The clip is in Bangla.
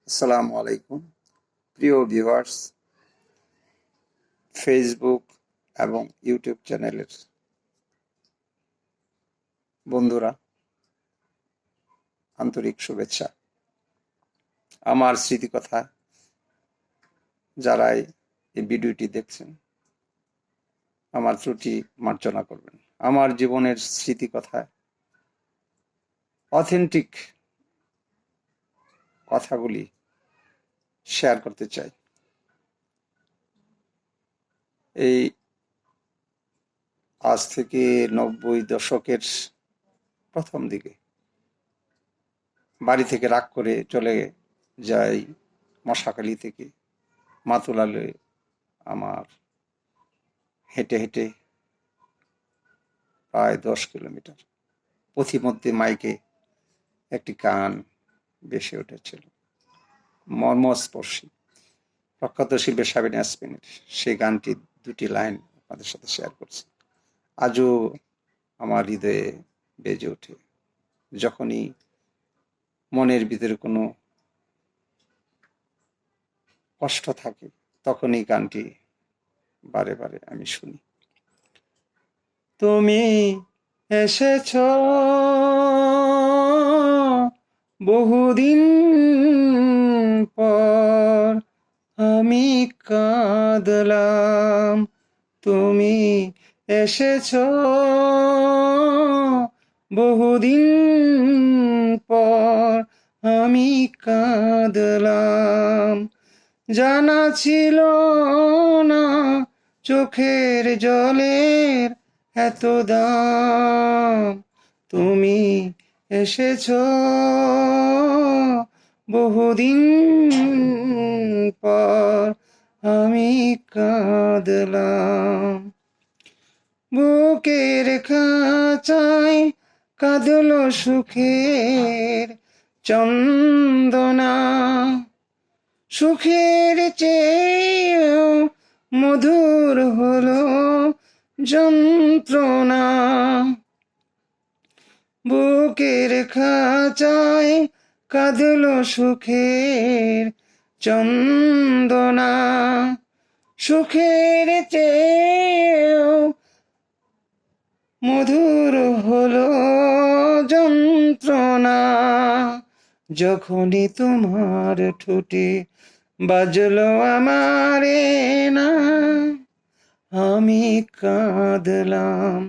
আসসালামু আলাইকুম প্রিয় ভিউয়ার্স, ফেসবুক এবং ইউটিউব চ্যানেলের বন্ধুরা, আন্তরিক শুভেচ্ছা। আমার স্মৃতিকথা যারাই এই ভিডিওটি দেখছেন, আমার ত্রুটি মার্জনা করবেন। আমার জীবনের স্মৃতিকথা, অথেন্টিক কথাগুলি শেয়ার করতে চাই। এই আজ থেকে 90 দশকের প্রথম দিকে বাড়ি থেকে রাগ করে চলে যাই মশাখালী থেকে মাতুলালে। আমার হেঁটে হেঁটে প্রায় 10 কিলোমিটার। পথিমধ্যে মাইকে একটি গান ভেসে উঠেছিল, মর্মস্পর্শী, প্রখ্যাত শিল্পী সাবিনা ইয়াসমিনের। সেই গানটি দুটি লাইন আপনাদের সাথে শেয়ার করছি। আজও আমার হৃদয়ে বেজে ওঠে। যখনই মনের ভিতরে কোনো কষ্ট থাকে, তখনই গানটি বারে বারে আমি শুনি। তুমি এসেছ বহুদিন পর, আমি কাঁদলাম। তুমি এসেছ বহুদিন পর, আমি কাঁদলাম। জানা ছিল না চোখের জলের এত দাম। তুমি এসেছ বহুদিন পর, আমি কাঁদলাম। বুকের খাঁচায় কাঁদলো সুখের চন্দনা, সুখের চেয়েও মধুর হলো যন্ত্রণা। বুকের খাঁচায় কাঁদলো সুখের চন্দনা, সুখের চেয়েও মধুর হলো যন্ত্রণা। যখনই তোমার ঠোঁটে বাজলো আমারে না, আমি কাঁদলাম।